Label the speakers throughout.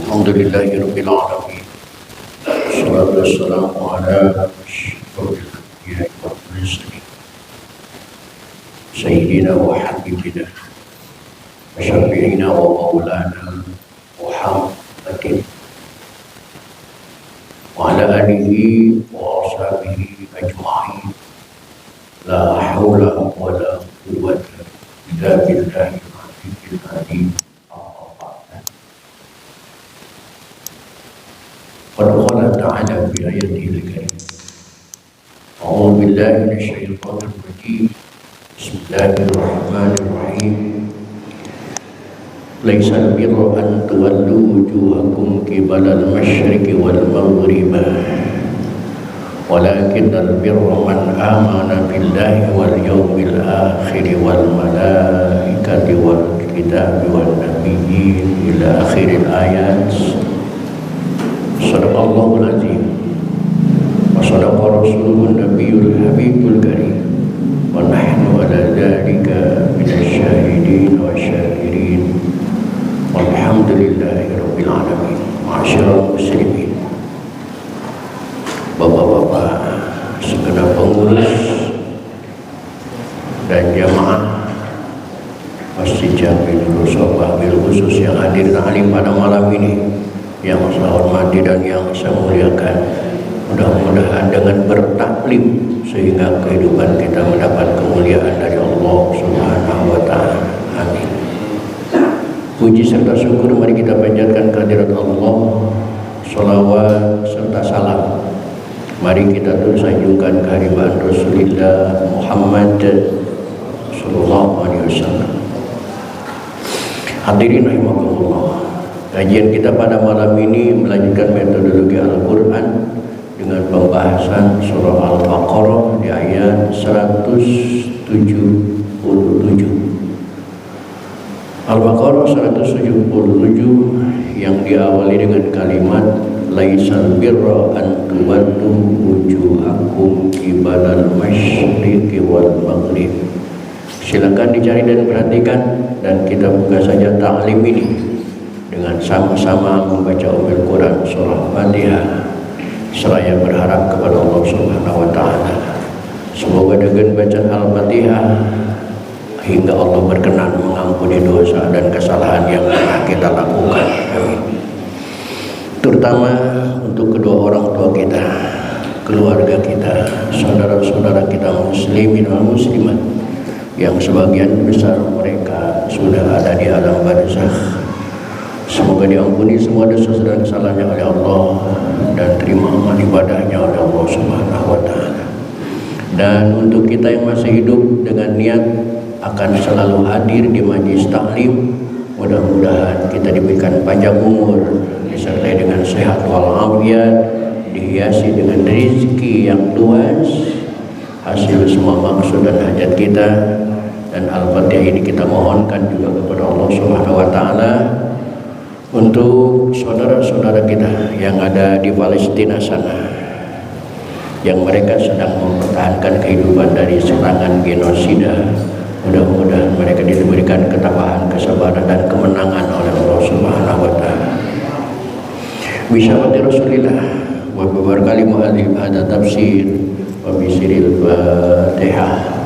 Speaker 1: Alhamdulillahirabbil alamin. Wassalatu wassalamu ala asyrofil anbiya'i wal mursalin. Sayyidina wa habibina wa syafi'ina wa maulana Muhammadin wa ala alihi wa ashabihi ajma'in. La haula wa la quwwata illa billahil aliyyil azim. قد قال تعالى في آياته الكريمة أعوذ بالله من الشيطان الرجيم بسم الله الرحمن الرحيم ليس البر أن تولوا وجوهكم قبل المشرق والمغرب ولكن البر من آمن بالله واليوم الآخر والملائكة والكتاب والنبيين إلى آخر الآيات. Sadaqallahul azim wa sadaqa rasuluhun nabiyul habibul karim wa nahnu ala dhalika minasy syahidin wa syakirin walhamdulillahi rabbil alamin. Ma'asyiral muslimin, bapak-bapak, segenap pengurus dan jamaah Masjid Jamil Nurul bil khusus yang hadir dan alim pada malam ini, yang saya hormati dan yang saya muliakan. Mudah-mudahan dengan bertaklim sehingga kehidupan kita mendapat kemuliaan dari Allah Subhanahu wa ta'ala. Amin. Puji serta syukur mari kita panjatkan kehadirat Allah, salawat serta salam mari kita terus sanjungkan kehadiran Rasulullah Muhammad sallallahu alaihi wasallam. Hadirin rahimakumullah, kajian kita pada malam ini melanjutkan metodologi Al-Quran dengan pembahasan surah Al-Baqarah di ayat 177. Al-Baqarah 177 yang diawali dengan kalimat laisal birra an tuwallu wujuhakum qibalal masyriqi wal maghrib. Silakan dicari dan perhatikan, dan kita buka saja taklim ini dengan sama-sama membaca Ummul Quran surah Fatihah, seraya berharap kepada Allah Subhanahu wa ta'ala semoga dengan bacaan Al-Fatihah hingga Allah berkenan mengampuni dosa dan kesalahan yang pernah kita lakukan. Amin. Terutama untuk kedua orang tua kita, keluarga kita, saudara-saudara kita muslimin dan muslimat yang sebagian besar mereka sudah ada di alam barzakh. Semoga diampuni semua dosa dan kesalahannya oleh Allah dan terima amal ibadahnya oleh Allah Subhanahu wa ta'ala. Dan untuk kita yang masih hidup dengan niat akan selalu hadir di majlis taklim, mudah-mudahan kita diberikan panjang umur disertai dengan sehat walafiat, dihiasi dengan rezeki yang luas, hasil semua maksud dan hajat kita. Dan Al-Fatihah ini kita mohonkan juga kepada Allah Subhanahu wa ta'ala untuk saudara-saudara kita yang ada di Palestina sana, yang mereka sedang mempertahankan kehidupan dari serangan genosida. Mudah-mudahan mereka diberikan ketabahan, kesabaran dan kemenangan oleh Allah Subhanahu wa ta'ala. Bismillahirrahmanirrahim. Rasulillah wa barakali mu'adzim ada tafsir wa bisiril Fatihah.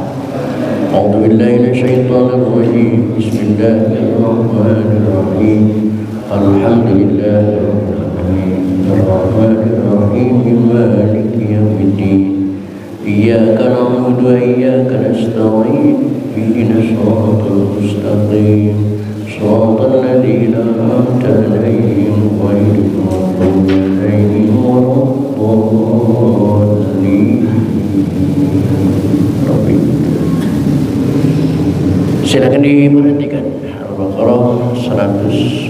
Speaker 1: A'udzu billahi minasyaitonir rajim. Bismillahirrahmanirrahim. Alhamdulillah Rabbil alamin maliki yaumiddin iyyaka na'budu wa iyyaka nasta'in ihdinas siratal mustaqim siratal ladzina an'amta 'alaihim ghairil maghdubi 'alaihim waladdallin. Silakan diperhatikan Al-Baqarah 177.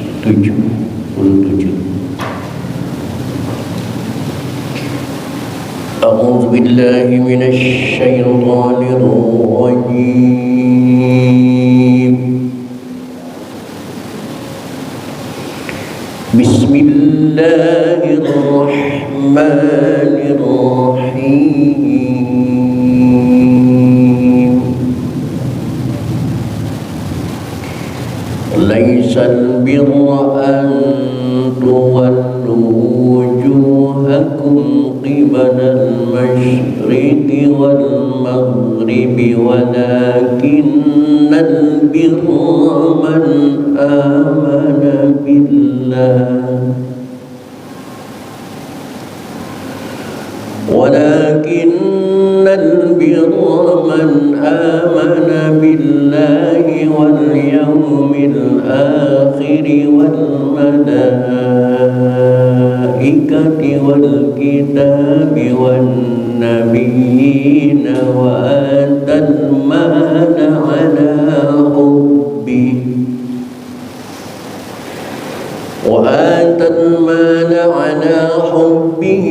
Speaker 1: A'udzu billahi minasy syaithanir rajim. Bismillahirrahmanirrahim. Laisal birra an وجوهكم قبل المشرق والمغرب ولكن البر من آمن بالله واليوم الآخر والملائكة والكتاب والنبيين وآتى المال على حبه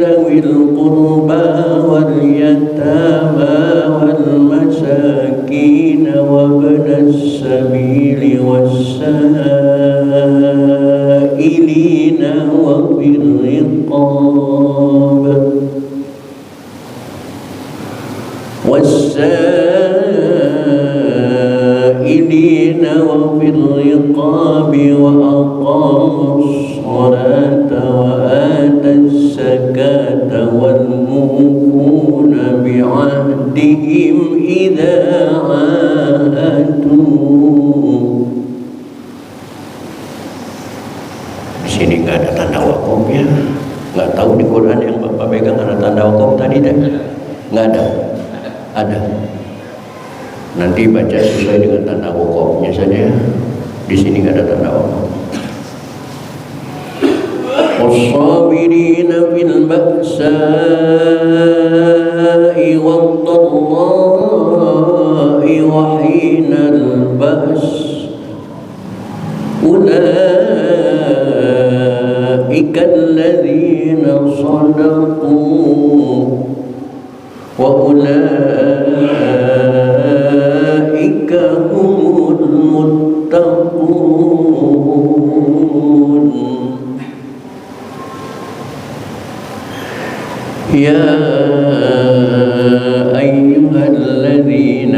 Speaker 1: ذوي القربى واليتامى والمساكين وابن السبيل والسائلين وفي الرقاب وأقاموا الصلاة وآتى الزكاة والموفون بعهدهم إذا عاهدوا. Di sini nggak ada tanda wakofnya. Nggak tahu di Quran yang Bapak pegang ada tanda wakof tadi dah? Nggak ada. Ada. Nanti baca sesuai dengan tanda wakofnya saja. Di sini nggak ada tanda wakof. والصابرين في البأساء والضراء وحين البأس أولئك الذين صدقوا وأولئك هم المتقون. يا أيها الذين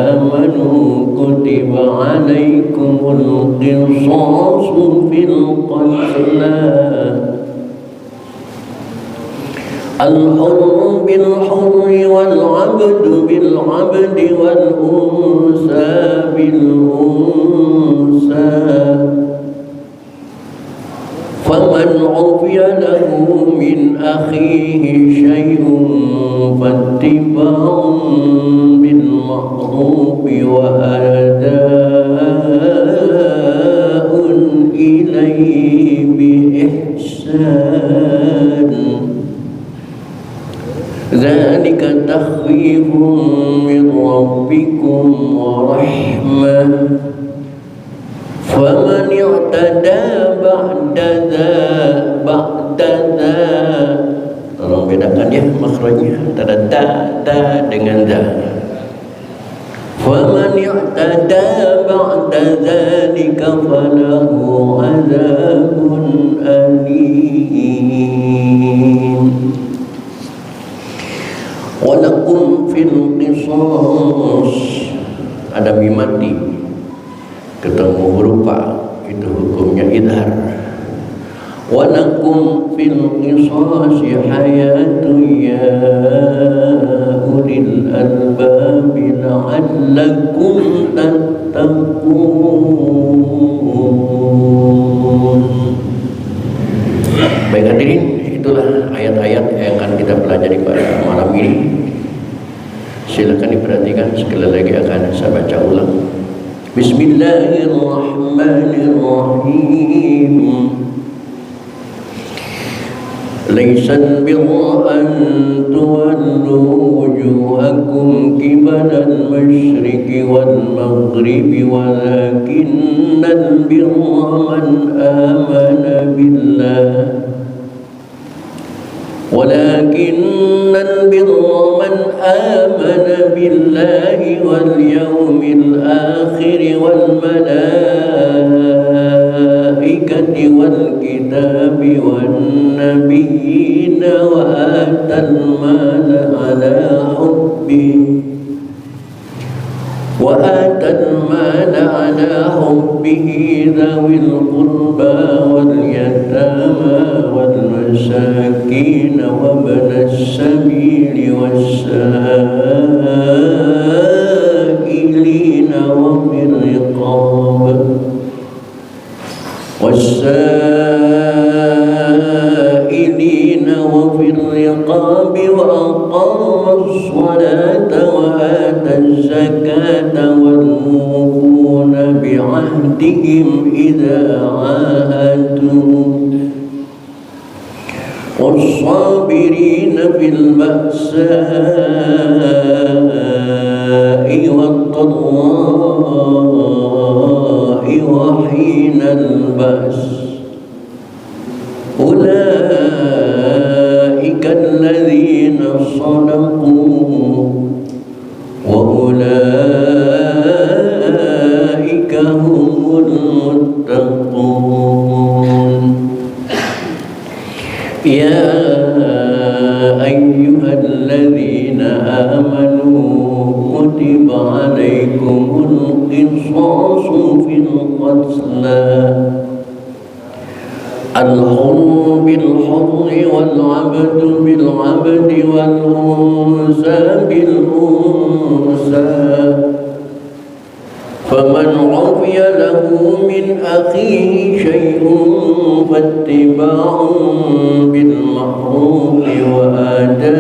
Speaker 1: آمنوا كتب عليكم القصاص في القتلى الحر بالحر والعبد بالعبد والأنثى بالأنثى فمن عفي له من أخيه شيء فاتباع بالمعروف وأداء إليه بإحسان ذلك تخفيف من ربكم ورحمة فمن اعتدى بعد ذا tolong bedakan ya makhrajnya antara da dengan da. فمن اعتدى بعد ذلك فله عذاب أليم. ولكم في القصاص ada mimati ketemu berupa itu hukumnya idhar. Walakum fil qisasi hayatun ya ulil albab la'allakum tattaqun. Baik hadirin, itulah ayat-ayat yang akan kita pelajari pada malam ini. Silakan diperhatikan, sekali lagi akan saya baca ulang. Bismillahirrahmanirrahim. Laisal birra an tuwallu wujuhakum qibalal masyriqi wal maghribi walakinnal birra man amana billah ولكن البر من آمن بالله واليوم الآخر والملائكة والكتاب والنبيين وآتى المال على حبه ذوي القربى واليتامى والمساكين والمساكين وابن السبيل والسائلين وفي الرقاب وأقام الصلاة وآتى الزكاة والموفون بعهدهم إذا عاهدوا والصابرين في البأساء والضراء وحين البأس أولئك الذين صدقوا وأولئك هم المتقون. يا أيها الذين آمنوا كتب عليكم القصاص في القتلى الحر بالحر والعبد بالعبد والأنثى بالأنثى فمن عفي له من أخيه شيء فاتباع بالمعروف وأداء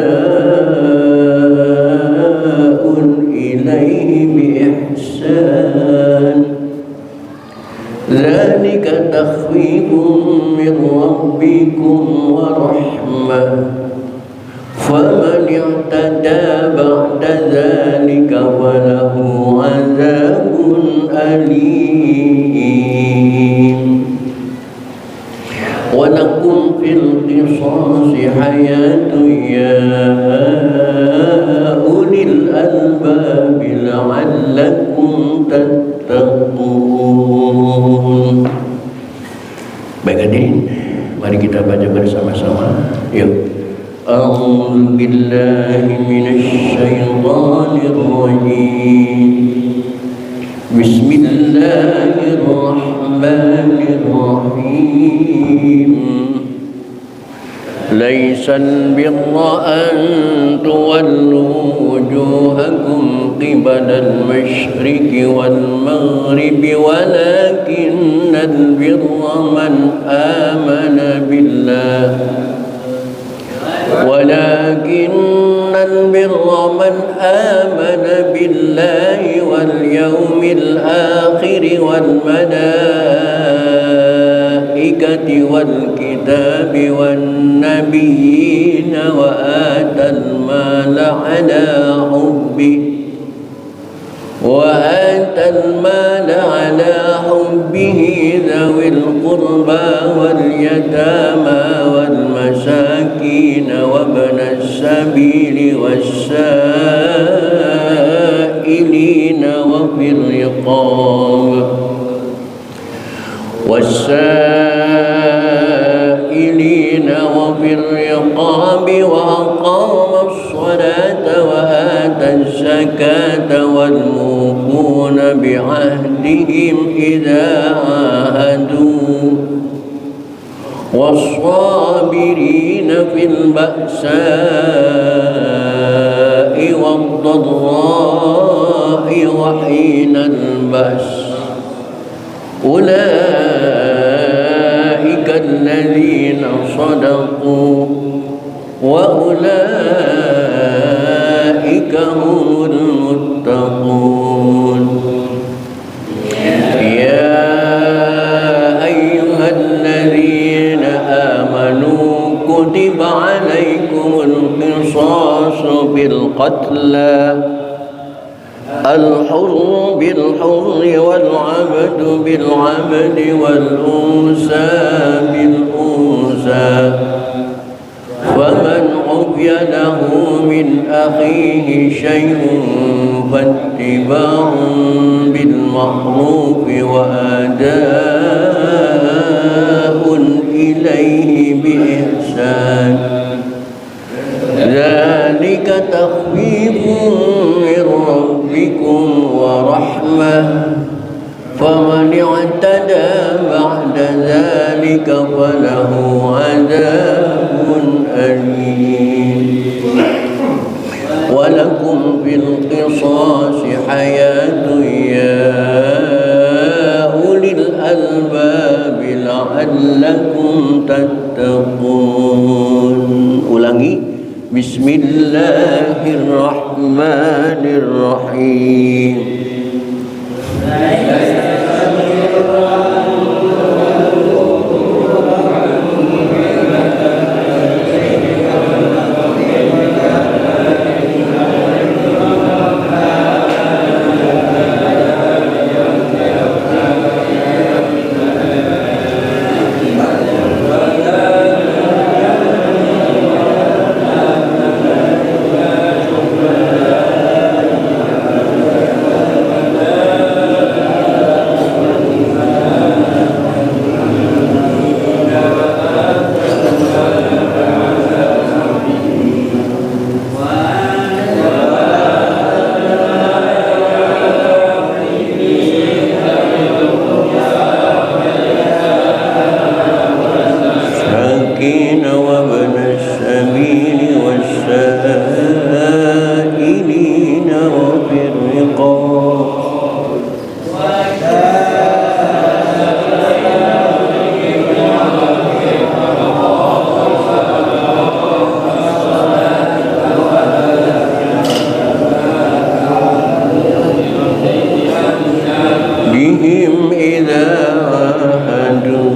Speaker 1: إليه بإحسان ذلك تخفيف من ربكم ورحمة فمن اعتدى بعد ذلك فله عذاب أليم. ولكم في القصاص حياة يا أولي الألباب لعلكم تتقون. Baik hadirin, mari kita baca bersama-sama. Yuk. A'udzu billahi minasy syaithanir rajim. Bismillahirrahmanirrahim. Laisal birra an tuwallu wujuhakum qibalal masyriqi wal maghribi walakinnal birra man amana billah ولكن البر من آمن بالله واليوم الآخر والملائكة والكتاب والنبيين وآتى المال على حبه ذوي القربى واليتامى والمساكين وابن السبيل والسائلين وفي الرقاب وأقام الصلاة وآتى الزكاة والموفون بعهدهم إذا عاهدوا والصابرين في البأساء والضراء وحين البأس أولئك الذين صدقوا وأولئك هم المتقون. يا أيها الذين آمنوا كتب عليكم القصاص بالقتلى الحر بالحر والعبد بالعبد والأنثى بالأنثى فمن عفي له من أخيه شيء فاتباع بالمعروف وأداء إليه بإحسان ذلك تخفيف من ربكم ورحمة فمن اعتدى بعد ذلك فله عذاب أليم ولكم في القصاص حياة يا أولي الألباب لعلكم تتقون. Ulangi. Bismillahirrahmanirrahim. وابن السبيل والسائلين وفي الرقاب بهم إذا عاهدوا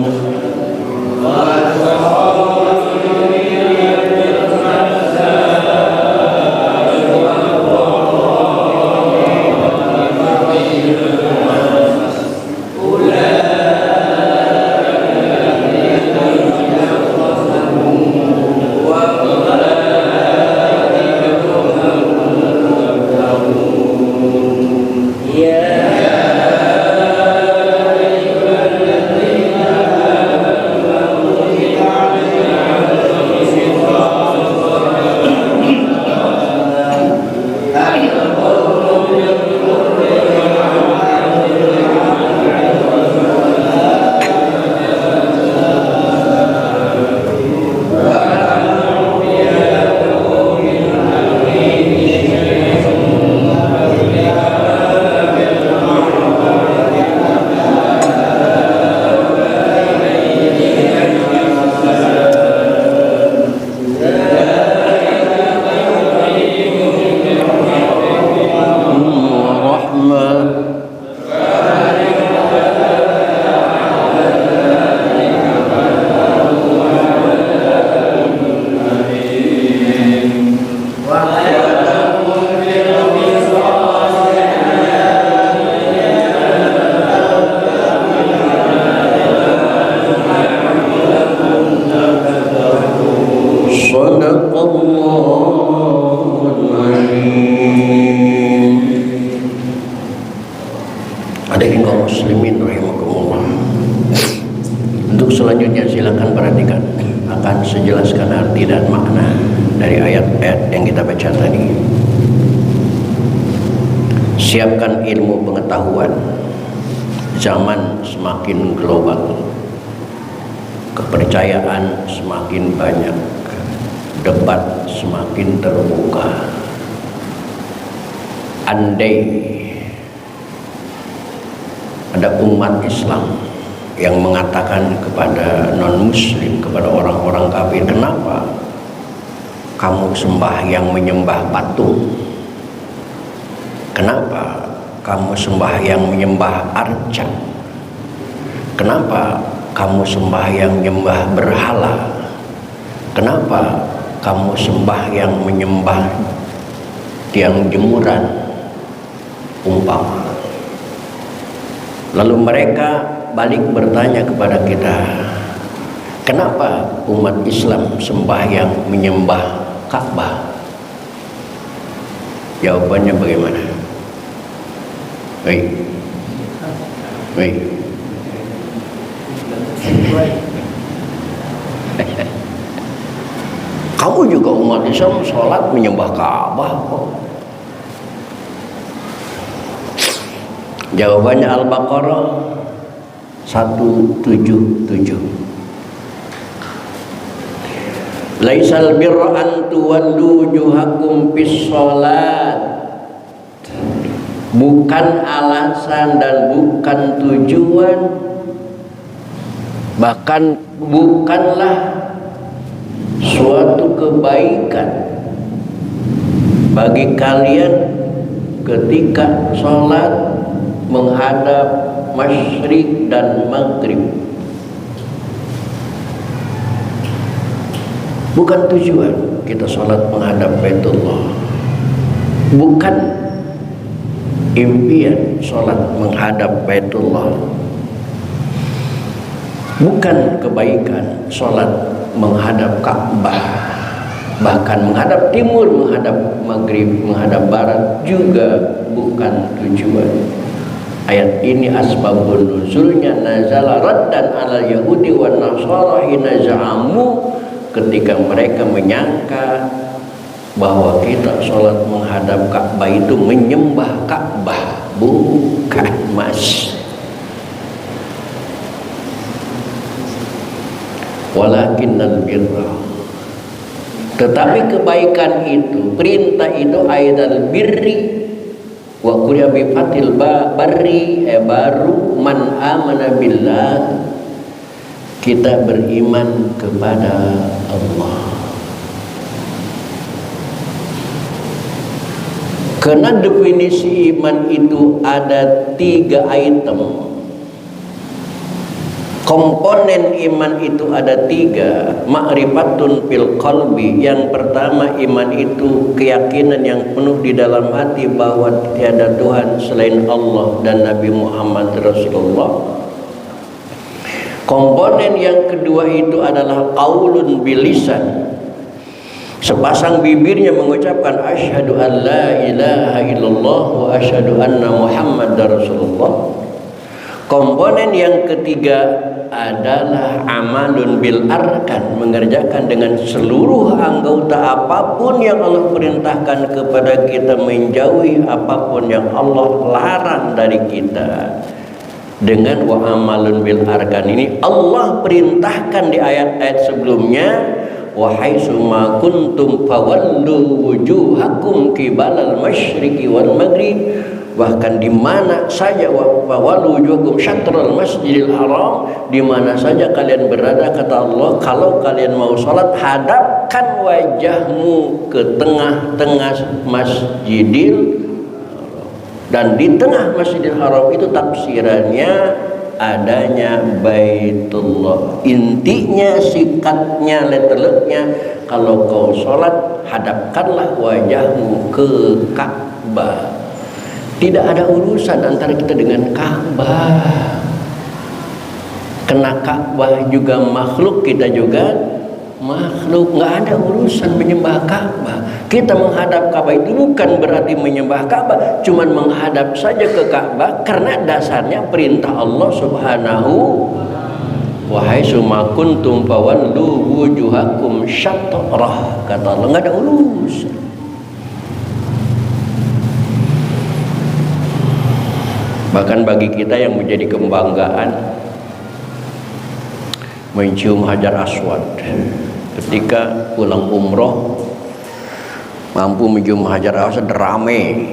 Speaker 1: Hadirin kaum muslimin rahimakumullah. Untuk selanjutnya silakan perhatikan, akan saya jelaskan arti dan makna dari ayat-ayat yang kita baca tadi. Siapkan ilmu pengetahuan. Zaman semakin global, kepercayaan semakin banyak, debat semakin terbuka. Andai ada umat Islam yang mengatakan kepada non-muslim, kepada orang-orang kafir, kenapa kamu sembahyang menyembah patung? Kenapa kamu sembahyang menyembah arca? Kenapa kamu sembahyang menyembah berhala? Kenapa kamu sembahyang menyembah tiang jemuran umpama? Lalu mereka balik bertanya kepada kita, kenapa umat Islam sembahyang menyembah Ka'bah? Jawabannya bagaimana? Baik. Kamu juga umat Islam sholat menyembah Ka'bah kok. Jawabannya Al-Baqarah 177. Laisal birra an tuwallu wujuhakum fis shalat. Bukan alasan dan bukan tujuan, bahkan bukanlah suatu kebaikan bagi kalian ketika sholat menghadap masyrik dan maghrib. Bukan tujuan kita sholat menghadap Baitullah, bukan impian sholat menghadap Baitullah, bukan kebaikan sholat menghadap Ka'bah, bahkan menghadap timur, menghadap maghrib, menghadap barat juga bukan tujuan. Ayat ini asbabun nuzulnya nazala raddan ala yahudi wa nasara hina za'amu, ketika mereka menyangka bahwa kita sholat menghadap Ka'bah itu menyembah Ka'bah. Bukan, mas. Walakinnal birra, tetapi kebaikan itu, perintah itu aidal birri wa quriya bi fatil barri, baru man amana billah, kita beriman kepada Allah. Karena definisi iman itu ada 3 item. Komponen iman itu ada 3. Ma'rifatun fil qalbi. Yang pertama, iman itu keyakinan yang penuh di dalam hati bahwa tiada Tuhan selain Allah dan Nabi Muhammad Rasulullah. Komponen yang kedua itu adalah qaulun bil lisan. Sepasang bibirnya mengucapkan asyhadu an la ilaha illallah wa asyhadu anna Muhammadar Rasulullah. Komponen yang ketiga adalah amalun bil arkan, mengerjakan dengan seluruh anggota apapun yang Allah perintahkan kepada kita, menjauhi apapun yang Allah larang dari kita. Dengan wa amalun bil arkan ini Allah perintahkan di ayat-ayat sebelumnya, wa haitsu ma kuntum fawallu wujuhakum qibalal masyriqi wal maghrib, bahkan di mana saja fawallu wujuhakum syatrul masjidil haram, di mana saja kalian berada, kata Allah, kalau kalian mau salat hadapkan wajahmu ke tengah-tengah masjidil, dan di tengah Masjidil Haram itu tafsirannya adanya Baitullah. Intinya, sikatnya, letternya, kalau kau sholat hadapkanlah wajahmu ke Ka'bah. Tidak ada urusan antara kita dengan Ka'bah. Kena Ka'bah juga makhluk, kita juga makhluk. Nggak ada urusan menyembah Ka'bah. Kita menghadap Ka'bah itu bukan berarti menyembah Ka'bah, cuman menghadap saja ke Ka'bah karena dasarnya perintah Allah Subhanahu wa haitsu ma kuntum fawallu wujuhakum syatrah, kata Allah. Nggak ada urusan. Bahkan bagi kita yang menjadi kebanggaan mencium Hajar Aswad ketika pulang umroh, mampu mencium Hajar Aswad, rame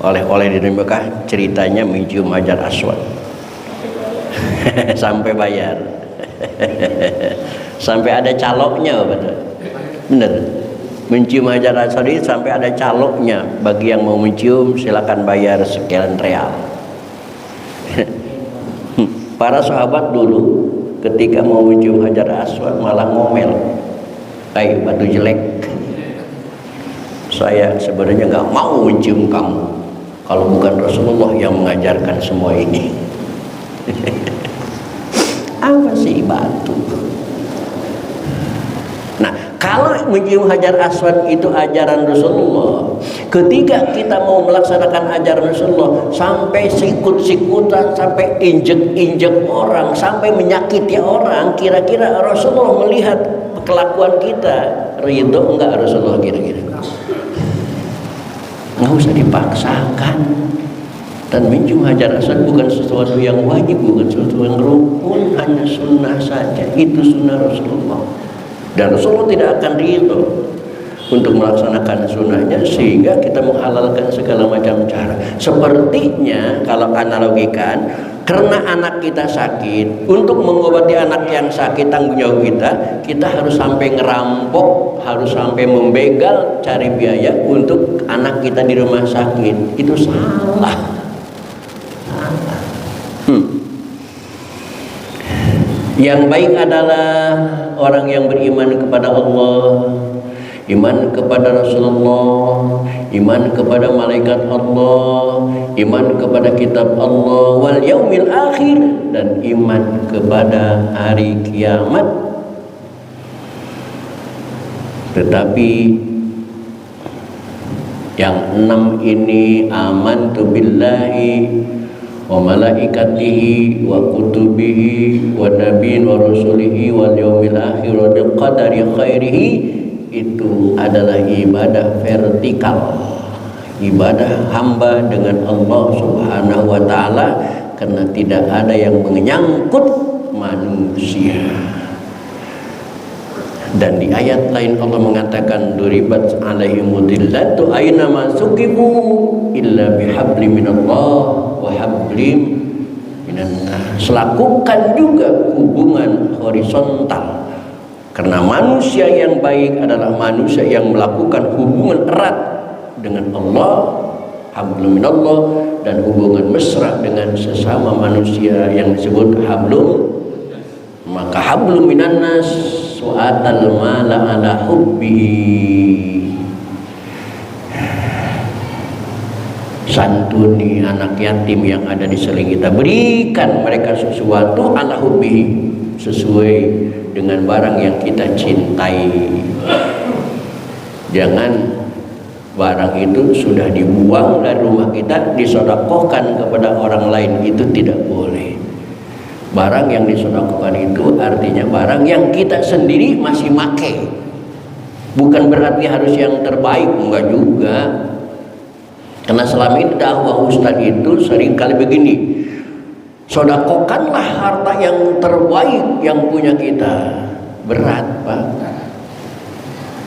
Speaker 1: oleh-oleh di Mekah, ceritanya mencium Hajar Aswad sampai bayar sampai ada caloknya, bener, mencium Hajar Aswad ini sampai ada caloknya. Bagi yang mau mencium silakan bayar sekian real. Para sahabat dulu ketika mau mencium Hajar Aswad malah ngomel, batu jelek, saya sebenarnya nggak mau mencium kamu kalau bukan Rasulullah yang mengajarkan semua ini. Apa sih batu? Nah, kalau mencium Hajar Aswad itu ajaran Rasulullah, ketika kita mau melaksanakan ajaran Rasulullah sampai sikut-sikutan, sampai injek-injek orang, sampai menyakiti orang, kira-kira Rasulullah melihat kelakuan kita, ridho enggak Rasulullah kira-kira? Nggak usah dipaksakan. Dan mencium hajar aswad bukan sesuatu yang wajib, bukan sesuatu yang rukun, hanya sunnah saja. Itu sunnah Rasulullah. Dan Rasulullah tidak akan ridho untuk melaksanakan sunnahnya, sehingga kita menghalalkan segala macam cara. Sepertinya kalau analogikan, karena anak kita sakit, untuk mengobati anak yang sakit tanggung jawab kita harus sampai ngerampok, harus sampai membegal, cari biaya untuk anak kita di rumah sakit. Itu salah. Yang baik adalah orang yang beriman kepada Allah, iman kepada Rasulullah, iman kepada malaikat Allah, iman kepada kitab Allah wal yaumil akhir, dan iman kepada hari kiamat. Tetapi yang 6 ini, amantu billahi wa malaikatihi wa kutubihi wa nabiyyin wa rasulihi wal yaumil akhir wa bil qadari khairihi, itu adalah ibadah vertikal, ibadah hamba dengan Allah Subhanahu wa ta'ala, karena tidak ada yang menyangkut manusia. Dan di ayat lain Allah mengatakan, duribat alaihimud dillatu aina ma suqibu illa bihablim minallah wa hablim minan nas. Lakukan juga hubungan horizontal, karena manusia yang baik adalah manusia yang melakukan hubungan erat dengan Allah, hablum minallah, dan hubungan mesra dengan sesama manusia yang disebut hablum. Maka hablum minan nas su'atal mala ala hubbihi, santuni anak yatim yang ada di sekeliling kita, berikan mereka sesuatu ala hubbihi, sesuai dengan barang yang kita cintai. Jangan barang itu sudah dibuang dari rumah kita disedekahkan kepada orang lain, itu tidak boleh. Barang yang disedekahkan itu artinya barang yang kita sendiri masih make. Bukan berarti harus yang terbaik, enggak juga. Karena selama ini dakwah Ustadz itu sering kali begini, sedekahkanlah harta yang terbaik yang punya kita. Berat, Pak.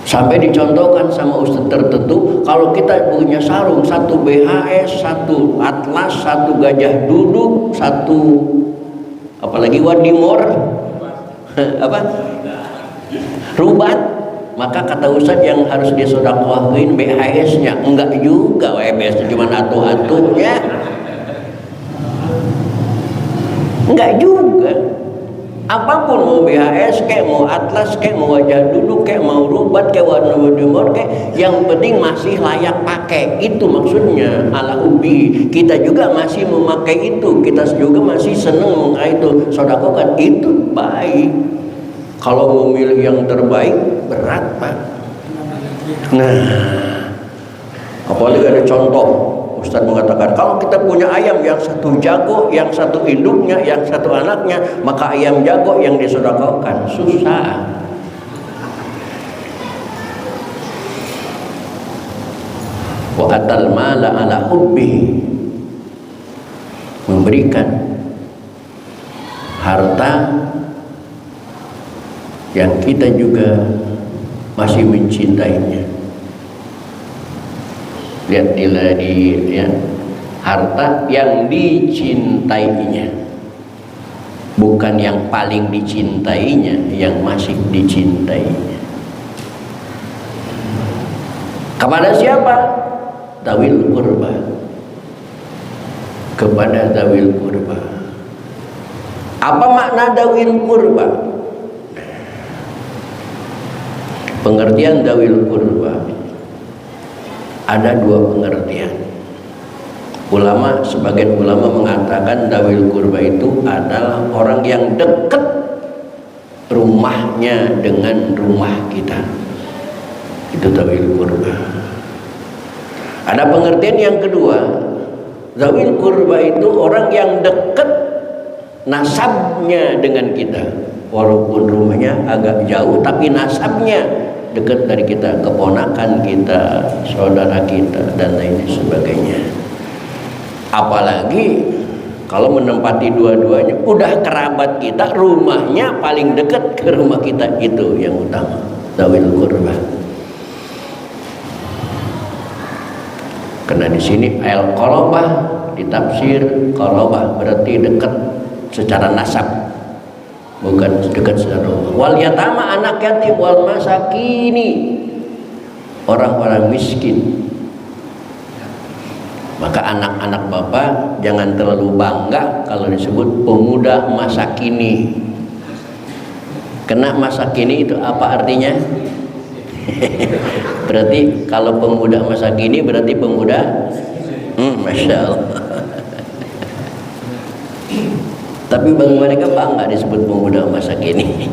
Speaker 1: Sampai dicontohkan sama Ustadz tertentu, kalau kita punya sarung, 1 BHS, 1 Atlas, 1 Gajah Duduk, 1 apalagi Wadimor, apa? Rubat, maka kata Ustadz yang harus disedekahkan BHS-nya. Enggak juga, BHS cuma atuh-atuhnya. Enggak juga. Apapun, mau BHS kayak, mau Atlas kayak, mau Gajah Duduk kayak, mau Rubat kayak, Wadimor kayak, yang penting masih layak pakai. Itu maksudnya ala ubi. Kita juga masih memakai itu, kita juga masih senang memakai itu. Sedekahkan, itu baik. Kalau memilih yang terbaik berat, Pak. Nah, apalagi ada contoh, Ustadz mengatakan, kalau kita punya ayam yang 1 jago, yang 1 induknya, yang 1 anaknya, maka ayam jago yang disedekahkan. Susah. Wa atal mala ala hubbihi, memberikan harta yang kita juga masih mencintainya. Lihat ya, harta yang dicintainya, bukan yang paling dicintainya, yang masih dicintainya. Kepada siapa? Dawil qurba. Kepada dawil qurba. Apa makna dawil qurba? Pengertian dawil qurba ada 2 pengertian. Sebagian ulama mengatakan dawil qurba itu adalah orang yang dekat rumahnya dengan rumah kita. Itu dawil qurba. Ada pengertian yang kedua, dawil qurba itu orang yang dekat nasabnya dengan kita. Walaupun rumahnya agak jauh, tapi nasabnya dekat dari kita, keponakan kita, saudara kita, dan lain sebagainya. Apalagi kalau menempati dua-duanya, udah kerabat kita, rumahnya paling dekat ke rumah kita, itu yang utama, zawil qurba. Karena di sini al qarabah ditafsir qarabah berarti dekat secara nasab, bukan dekat secara rumah. Wal yatama, anak yatim, wal masakini, orang-orang miskin. Maka anak-anak bapak jangan terlalu bangga kalau disebut pemuda masa kini. Karena masa kini itu apa artinya? Berarti kalau pemuda masa kini berarti pemuda, Masya Allah. Tapi bagi mereka bangga disebut pemuda masa kini.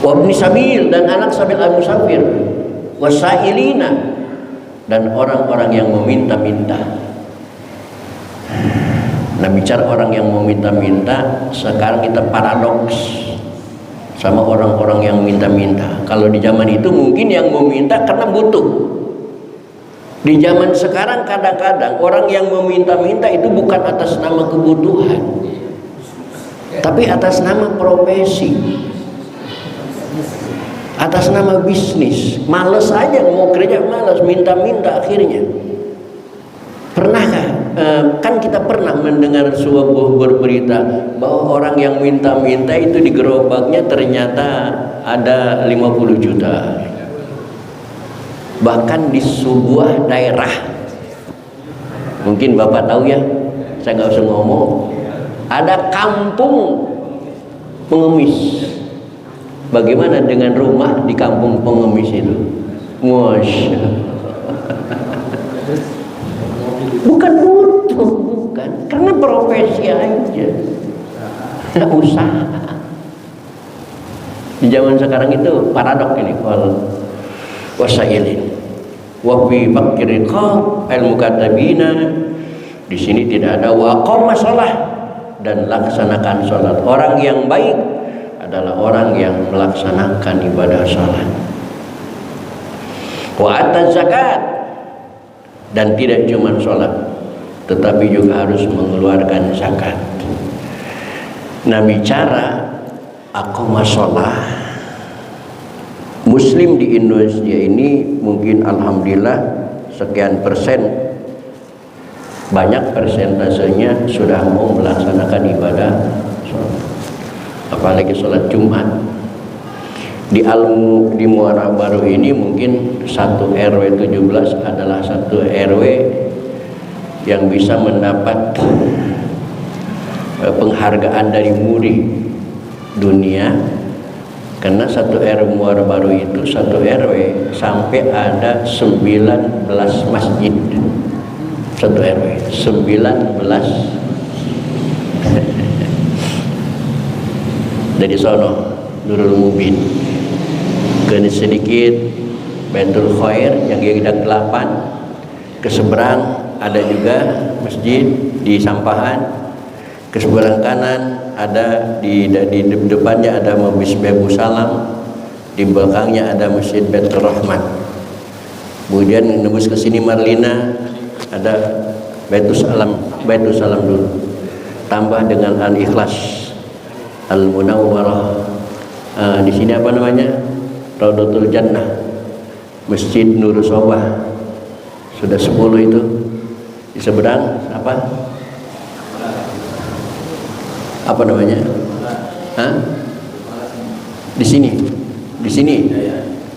Speaker 1: Wabni sabil, dan anak sabil al-musafir, wasailina, dan orang-orang yang meminta-minta. Nah, bicara orang yang meminta-minta, sekarang kita paradoks sama orang-orang yang minta-minta. Kalau di zaman itu mungkin yang meminta karena butuh. Di zaman sekarang kadang-kadang orang yang meminta-minta itu bukan atas nama kebutuhan, tapi atas nama profesi, atas nama bisnis. Males aja, mau kerja males, minta-minta akhirnya. Pernahkah? Kan kita pernah mendengar sebuah berita bahwa orang yang minta-minta itu di gerobaknya ternyata ada 50 juta. Bahkan di sebuah daerah, mungkin Bapak tahu ya, saya nggak usah ngomong, ada kampung pengemis. Bagaimana dengan rumah di kampung pengemis itu? Masya Allah. Bukan butuh, bukan, karena profesi aja, usaha. Di zaman sekarang itu paradok ini, wal wasailin wa fi fakir qab al mukatabina. Di sini tidak ada wa qama shalah, dan laksanakan salat. Orang yang baik adalah orang yang melaksanakan ibadah salat. Wa ata zakat, dan tidak cuma sholat tetapi juga harus mengeluarkan zakat. Nah, bicara aqamah sholat, muslim di Indonesia ini mungkin alhamdulillah sekian persen, banyak persentasenya sudah mau melaksanakan ibadah sholat, apalagi sholat Jumat. Di Muara Baru ini mungkin satu RW 17 adalah satu RW yang bisa mendapat penghargaan dari MURI dunia, karena satu RW Muara Baru itu, satu RW sampai ada 19 masjid. Satu RW 19 dari sono Nurul Mubin ke sedikit Baitul Khair yang gagak 8, ke seberang ada juga masjid di Sampahan, ke seberang kanan ada di depannya ada Masjid Babu Salam, di belakangnya ada Masjid Baitur Rahman. Kemudian nembus ke sini Marlina ada Baitul Salam dulu, tambah dengan Al-Ikhlas, Al-Munawwarah. Di sini apa namanya? Raudatul Jannah, Masjid Nur Sobah, sudah 10 itu. Di seberang apa? Apa namanya? Hah? Di sini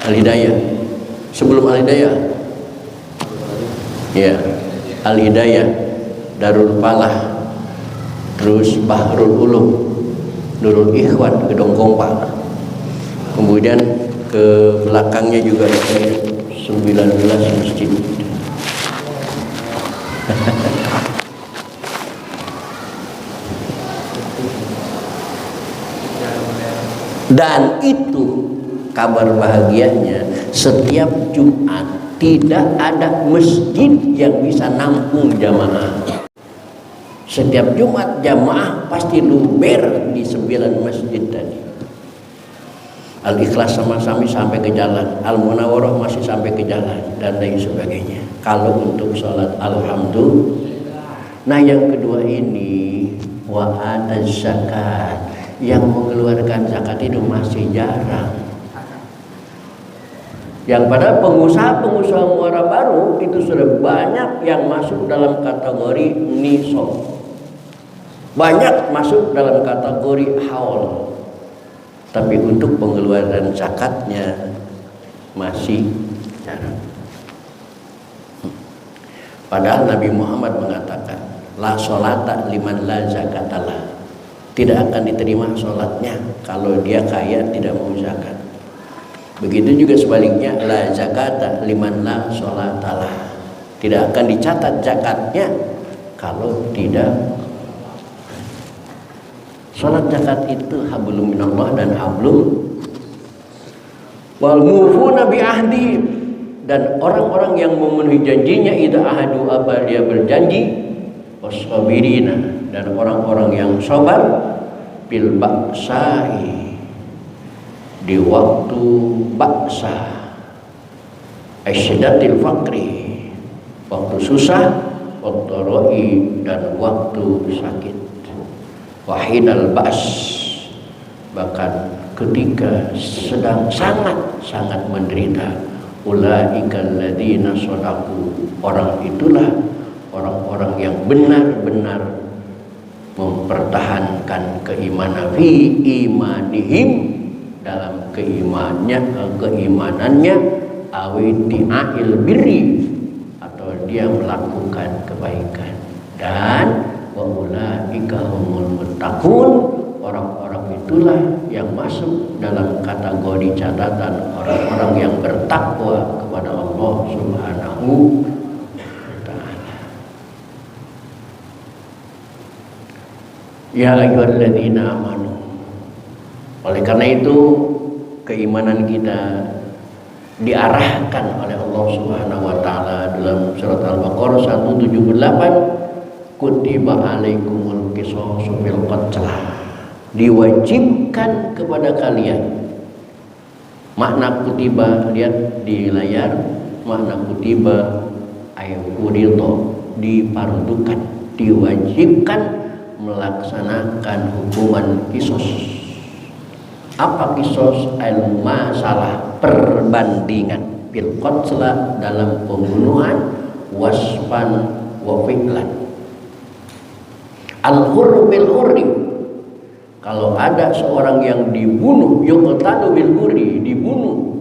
Speaker 1: Al-Hidayah. Sebelum Al-Hidayah, ya, Al-Hidayah, Darul Falah, terus Bahrul Ulum, Nurul Ikhwan, Gedong Kompak. Kemudian ke belakangnya juga ada 19 masjid. Dan itu kabar bahagianya, setiap Jumat tidak ada masjid yang bisa nampung jamaah. Setiap Jumat jamaah pasti luber di 9 masjid tadi. Al-Ikhlas sama-sama sampai ke jalan, Al-Munawarah masih sampai ke jalan, dan lain sebagainya. Kalau untuk sholat alhamdulillah. Nah yang kedua ini wa ataz zakat, yang mengeluarkan zakat itu masih jarang. Yang pada pengusaha muara baru itu sudah banyak yang masuk dalam kategori nisab, banyak masuk dalam kategori haul. Tapi untuk pengeluaran zakatnya masih jarang. Padahal Nabi Muhammad mengatakan, la sholata liman la zakatalah. Tidak akan diterima sholatnya kalau dia kaya tidak mau zakat. Begitu juga sebaliknya, la zakata liman la sholatalah. Tidak akan dicatat zakatnya kalau tidak. Salat zakat itu hablum minallah dan hablum wal mufuna bi ahdi, dan orang-orang yang memenuhi janjinya idza ahadu, apa dia berjanji, wasabirina, dan orang-orang yang sabar bil baksai, di waktu baksa, asyadatil faqri, waktu susah, waktu roi, dan waktu sakit, wahid al-ba's, bahkan ketika sedang sangat menderita. Ulaikal ladzina shadaqu, orang itulah orang-orang yang benar-benar mempertahankan keimanan fi imanihim, dalam keimanannya, awiti'il birri, atau dia melakukan kebaikan. Dan wa ulaika humul muttaqun, orang-orang itulah yang masuk dalam kategori catatan orang-orang yang bertakwa kepada Allah Subhanahu wa ta'ala. Ya ayyuhalladzina amanu, oleh karena itu keimanan kita diarahkan oleh Allah Subhanahu wa ta'ala dalam surat Al-Baqarah 178, kutiba alaikumul qisasu fil qatl, diwajibkan kepada kalian. Makna kutiba, lihat di layar, makna kutiba ayurito, dipardukan, diwajibkan melaksanakan hukuman kisos. Apa kisos? Al-masalah, perbandingan, bil qatla, dalam pembunuhan, wasfan wa fi'lan. Al-hurru bil hurri, kalau ada seorang yang dibunuh, yuqtalu bil hurri, dibunuh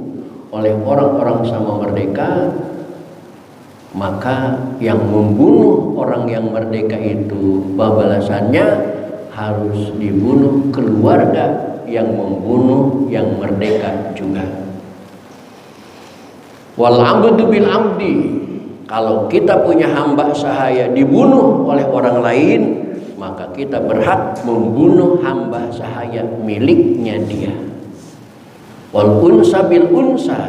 Speaker 1: oleh orang-orang sama merdeka, maka yang membunuh orang yang merdeka itu balasannya harus dibunuh keluarga yang membunuh yang merdeka juga. Wal abdu bil abdi, kalau kita punya hamba sahaya dibunuh oleh orang lain, maka kita berhak membunuh hamba sahaya miliknya dia. Wal unsa bil unsa,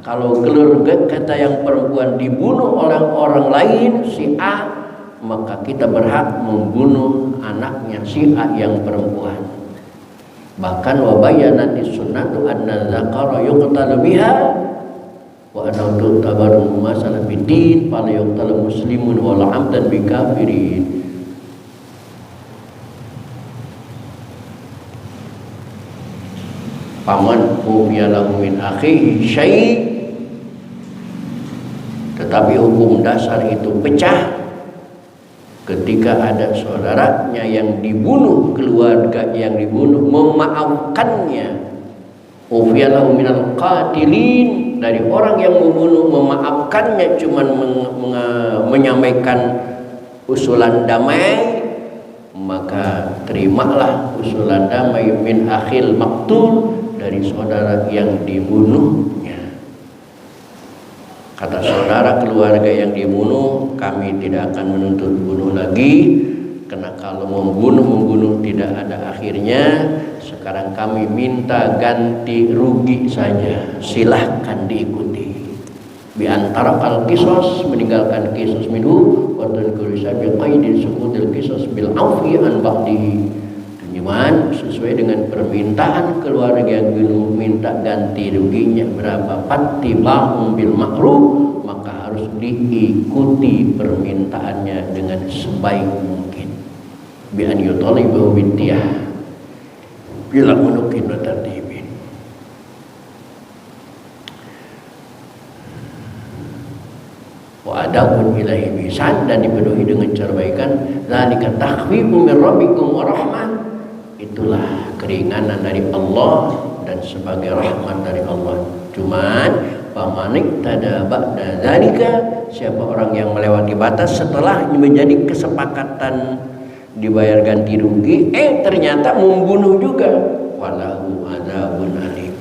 Speaker 1: kalau keluarga kita yang perempuan dibunuh oleh orang lain, si A, maka kita berhak membunuh anaknya si A yang perempuan. Bahkan wa bayanatis sunnatu anna dzakara yuqtalu biha wa anna tu'tabaru masalah bidin fala yuqtalu muslimun wala amdan bi kafirin. Paman ubiyalahu min akhihi syai', tetapi hukum dasar itu pecah ketika ada saudaranya yang dibunuh, keluarga yang dibunuh memaafkannya. Ubiyalahu minal qatilin, dari orang yang membunuh memaafkannya, cuman menyampaikan usulan damai, maka terimalah usulan damai min akhil maktul, dari saudara yang dibunuhnya. Kata saudara keluarga yang dibunuh, kami tidak akan menuntut bunuh lagi, karena kalau membunuh tidak ada akhirnya. Sekarang kami minta ganti rugi saja, silahkan diikuti. Bi antara al qisas, meninggalkan qisas minhu, wa tanqurisa bil qaidi sukutil qisas bil afi an ba'dihi, Cuman sesuai dengan permintaan keluarga Gunung minta ganti ruginya berapa, fattiba'un bil ma'ruf, maka harus diikuti permintaannya dengan sebaik mungkin. Bi an yutalibu bidiyah bila menukin tartibin. Wa adabun ilahi bisan, dan dipenuhi dengan cara kebaikan. Zalika takhfifu min rabbikum wa rahmah, itulah keringanan dari Allah dan sebagai rahmat dari Allah. Cuman pamanik tada ba'da zalika, siapa orang yang melewati batas setelah menjadi kesepakatan dibayar ganti rugi, ternyata membunuh juga, walahu adzabun alim.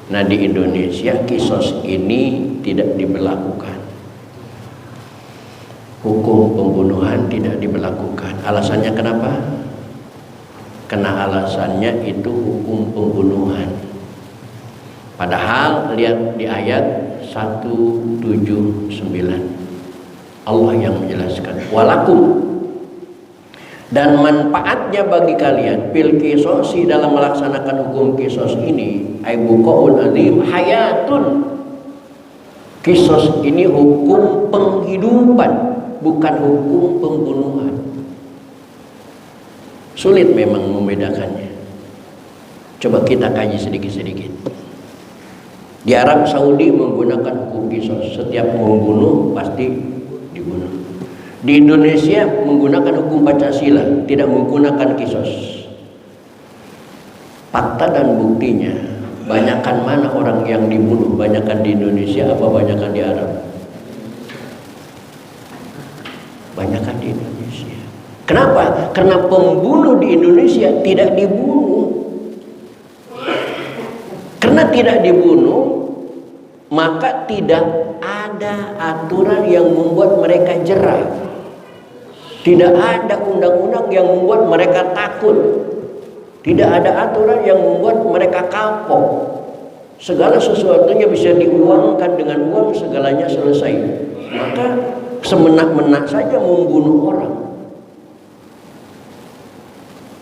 Speaker 1: Nah, di Indonesia kisos ini tidak diberlakukan. Hukum pembunuhan tidak diberlakukan. Alasannya kenapa? Karena alasannya itu hukum pembunuhan. Padahal lihat di ayat 179, Allah yang menjelaskan, walakum, dan manfaatnya bagi kalian fil qisosi, dalam melaksanakan hukum kisos ini, aibuqaul azim hayatun. Kisos ini hukum penghidupan, bukan hukum pembunuhan. Sulit memang membedakannya. Coba kita kaji sedikit-sedikit. Di Arab Saudi menggunakan hukum kisos, setiap membunuh pasti dibunuh. Di Indonesia menggunakan hukum Pancasila, tidak menggunakan kisos. Fakta dan buktinya, banyakan mana orang yang dibunuh? Banyakan di Indonesia apa banyakan di Arab? Banyakan di Indonesia. Kenapa? Karena pembunuh di Indonesia tidak dibunuh. Karena tidak dibunuh, maka tidak ada aturan yang membuat mereka jerah. Tidak ada undang-undang yang membuat mereka takut. Tidak ada aturan yang membuat mereka kapok. Segala sesuatunya bisa diuangkan dengan uang, segalanya selesai. Maka semenak-menak saja membunuh orang.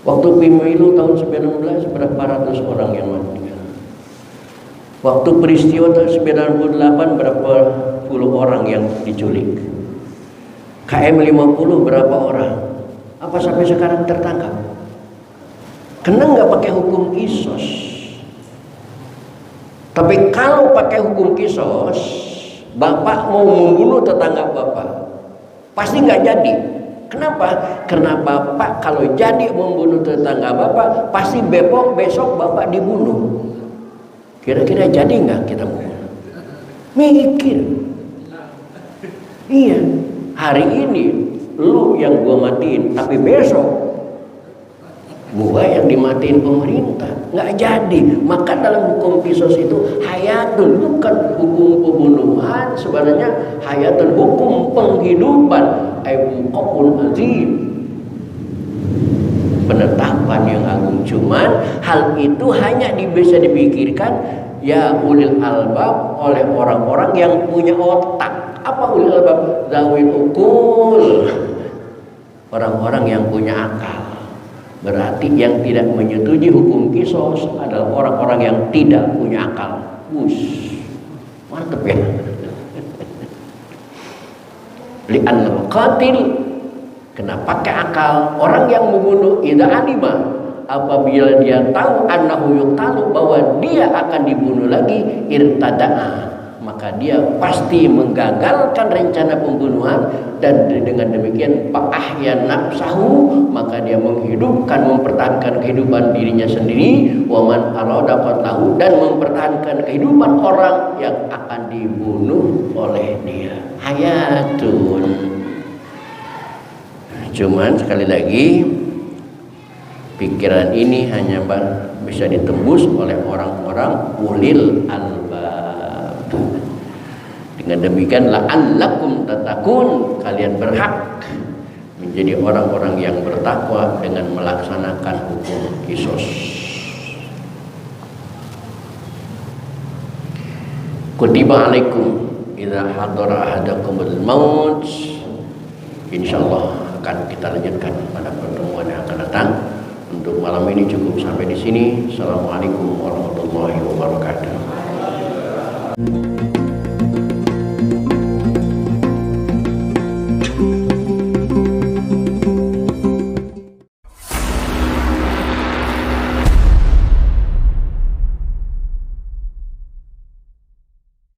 Speaker 1: Waktu pemilu tahun 19 berapa ratus orang yang mati. Waktu peristiwa tahun 98 berapa puluh orang yang diculik. KM 50 berapa orang? Apa sampai sekarang tertangkap? Kena nggak pakai hukum kisos? Tapi kalau pakai hukum kisos, bapak mau membunuh tetangga bapak, pasti nggak jadi. Kenapa? Karena bapak kalau jadi membunuh tetangga bapak, pasti besok bapak dibunuh. Kira-kira jadi nggak kita membunuh? Mikir. Iya, hari ini lu yang gua matiin, tapi besok gua yang dimatiin pemerintah. Nggak jadi. Maka dalam hukum kisos itu hayatun, bukan hukum pembunuhan, sebenarnya hayatun, hukum penghidupan, aibuqaul azim, penetapan yang agung. Cuman hal itu hanya bisa dipikirkan ya ulil albab, oleh orang-orang yang punya otak. Apa ulil albab? Zawil ukul, orang-orang yang punya akal. Berarti yang tidak menyetujui hukum kisos adalah orang-orang yang tidak punya akal. Mantep ya. Li'annal qatil, kena pakai akal. Orang yang membunuh idza alima, apabila dia tahu annahu yuqtalu, bahwa dia akan dibunuh lagi, irtada'a, maka dia pasti menggagalkan rencana pembunuhan, dan dengan demikian fa'ahya nafsahu, maka dia menghidupkan, mempertahankan kehidupan dirinya sendiri, wa man arada qatlahu, dan mempertahankan kehidupan orang yang akan dibunuh oleh dia. Hayatun. Cuman sekali lagi, pikiran ini hanya bisa ditembus oleh orang-orang ulil albab. Dengan demikian la'allakum tattaqun, kalian berhak menjadi orang-orang yang bertakwa dengan melaksanakan hukum kisos. Kutiba alaikum idza hadara ahadakumul maut, insyaallah akan kita lanjutkan pada pertemuan yang akan datang. Untuk malam ini cukup sampai di sini. Assalamualaikum warahmatullahi wabarakatuh.